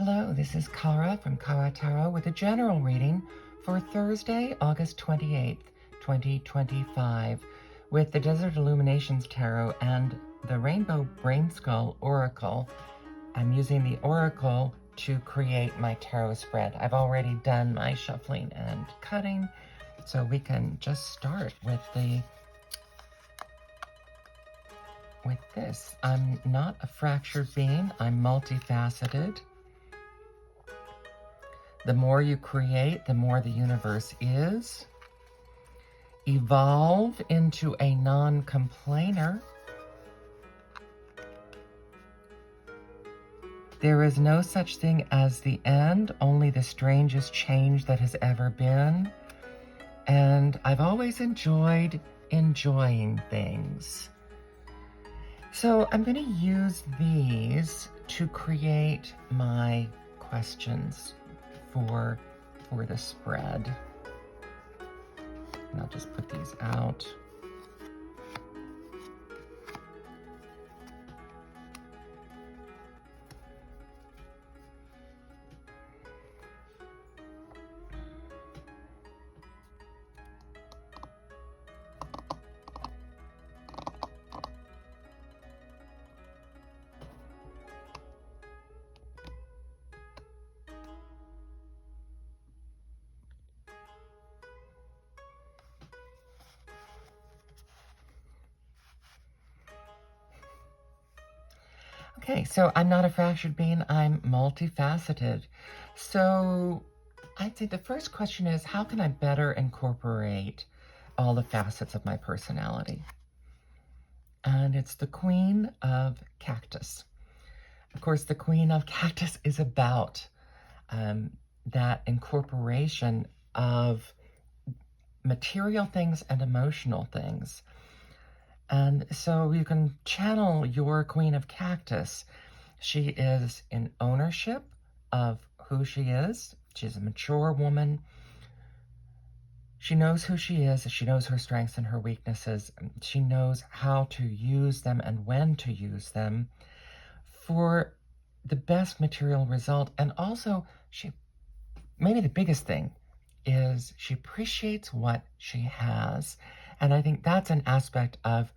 Hello, this is Kara from Kara Tarot with a general reading for Thursday, August 28th, 2025, with the Desert Illuminations Tarot and the Rainbow BrainSkull Oracle. I'm using the Oracle to create my tarot spread. I've already done my shuffling and cutting, so we can just start with this. I'm not a fractured being. I'm multifaceted. The more you create, the more the universe is. Evolve into a non-complainer. There is no such thing as the end, only the strangest change that has ever been. And I've always enjoyed enjoying things. So I'm going to use these to create my questions for the spread. And I'll just put these out. Okay, so I'm not a fractured being, I'm multifaceted. So I'd say the first question is, how can I better incorporate all the facets of my personality? And it's the Queen of Cactus. Of course, the Queen of Cactus is about that incorporation of material things and emotional things. And so you can channel your Queen of Cactus. She is in ownership of who she is. She's a mature woman. She knows who she is. She knows her strengths and her weaknesses. She knows how to use them and when to use them for the best material result. And also, maybe the biggest thing is she appreciates what she has. And I think that's an aspect of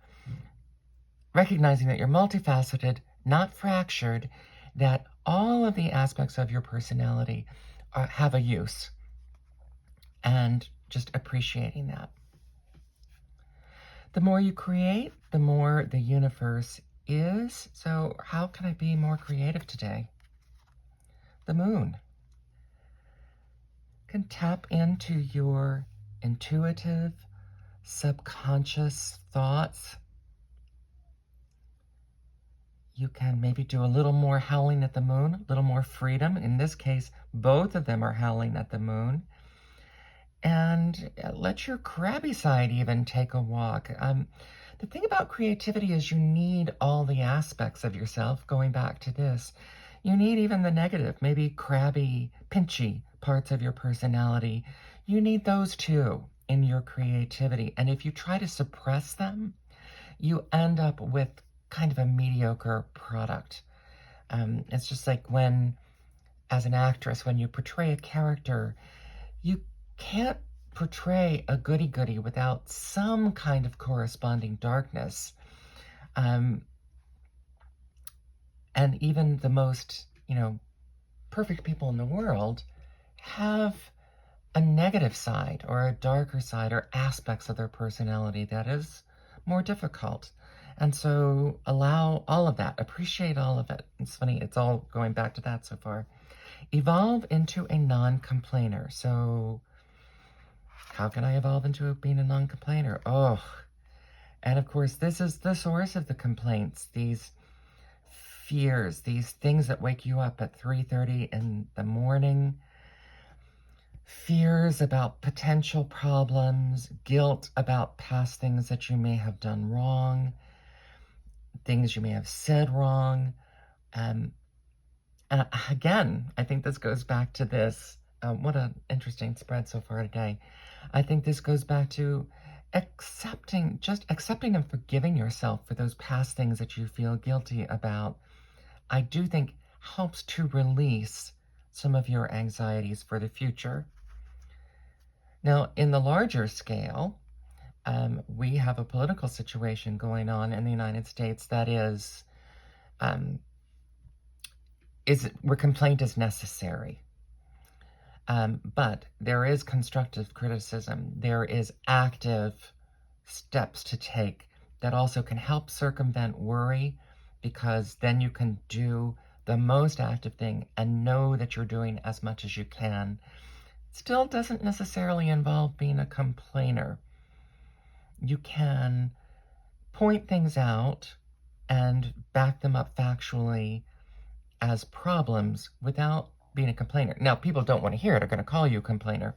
recognizing that you're multifaceted, not fractured, that all of the aspects of your personality have a use, and just appreciating that. The more you create, the more the universe is. So how can I be more creative today? The moon. You can tap into your intuitive, subconscious thoughts. You can maybe do a little more howling at the moon, a little more freedom. In this case, both of them are howling at the moon. And let your crabby side even take a walk. The thing about creativity is you need all the aspects of yourself, going back to this. You need even the negative, maybe crabby, pinchy parts of your personality. You need those too in your creativity. And if you try to suppress them, you end up with kind of a mediocre product. It's just like when, as an actress, when you portray a character, you can't portray a goody-goody without some kind of corresponding darkness. And even the most, perfect people in the world have a negative side or a darker side or aspects of their personality that is more difficult. And so allow all of that, appreciate all of it. It's funny, it's all going back to that so far. Evolve into a non-complainer. So how can I evolve into being a non-complainer? Oh, and of course, this is the source of the complaints, these fears, these things that wake you up at 3:30 in the morning, fears about potential problems, guilt about past things that you may have done wrong, things you may have said wrong. And again, I think this goes back to this. What an interesting spread so far today. I think this goes back to accepting and forgiving yourself for those past things that you feel guilty about. I do think helps to release some of your anxieties for the future. Now, in the larger scale, we have a political situation going on in the United States that where complaint is necessary. But there is constructive criticism. There is active steps to take that also can help circumvent worry, because then you can do the most active thing and know that you're doing as much as you can. Still doesn't necessarily involve being a complainer. You can point things out and back them up factually as problems without being a complainer. Now, people don't want to hear it, are going to call you a complainer.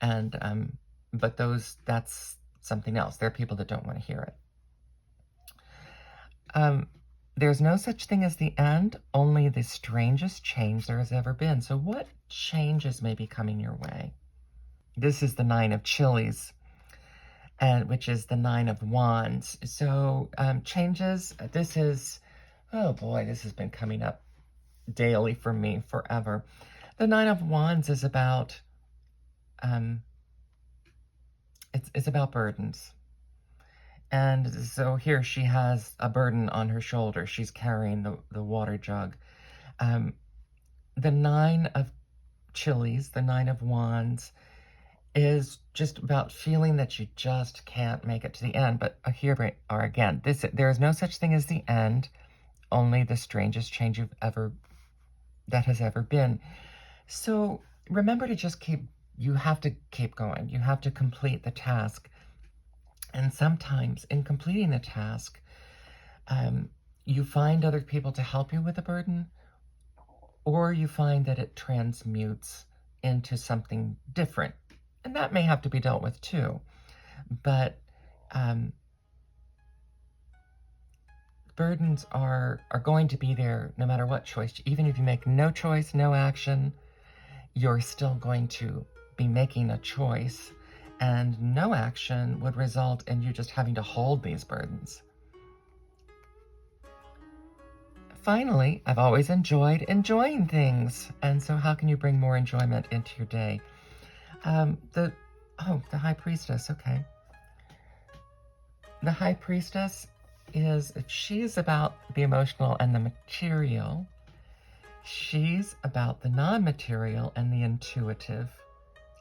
And, but that's something else. There are people that don't want to hear it. There's no such thing as the end, only the strangest change there has ever been. So what changes may be coming your way? This is the 9 of Chilies, which is the 9 of Wands. So changes, this is, oh boy, this has been coming up daily for me forever. The 9 of Wands is about, it's about burdens. And so here she has a burden on her shoulder. She's carrying the water jug. The 9 of Chilies, the 9 of Wands, is just about feeling that you just can't make it to the end. But here we are again. There is no such thing as the end, only the strangest change that has ever been. So remember to you have to keep going. You have to complete the task. And sometimes in completing the task, you find other people to help you with the burden, or you find that it transmutes into something different. And that may have to be dealt with too. But burdens are going to be there no matter what choice. Even if you make no choice, no action, you're still going to be making a choice. And no action would result in you just having to hold these burdens. Finally, I've always enjoyed enjoying things. And so how can you bring more enjoyment into your day? The High Priestess, okay. The High Priestess she's about the emotional and the material. She's about the non-material and the intuitive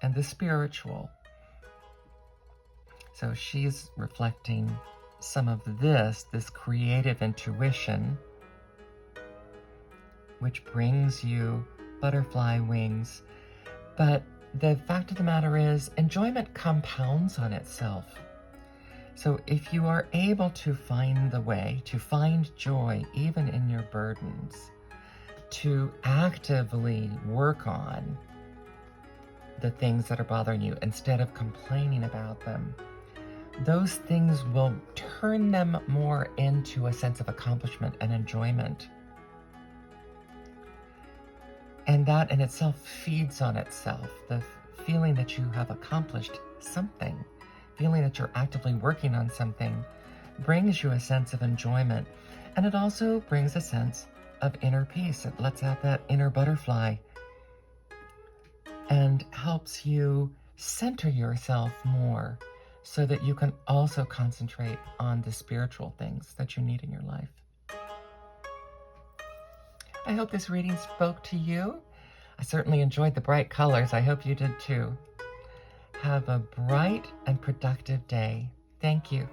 and the spiritual. So she's reflecting some of this creative intuition, which brings you butterfly wings. But the fact of the matter is, enjoyment compounds on itself. So if you are able to find the way to find joy even in your burdens, to actively work on the things that are bothering you instead of complaining about them, those things will turn them more into a sense of accomplishment and enjoyment. And that in itself feeds on itself. The feeling that you have accomplished something, feeling that you're actively working on something, brings you a sense of enjoyment. And it also brings a sense of inner peace. It lets out that inner butterfly and helps you center yourself more, so that you can also concentrate on the spiritual things that you need in your life. I hope this reading spoke to you. I certainly enjoyed the bright colors. I hope you did too. Have a bright and productive day. Thank you.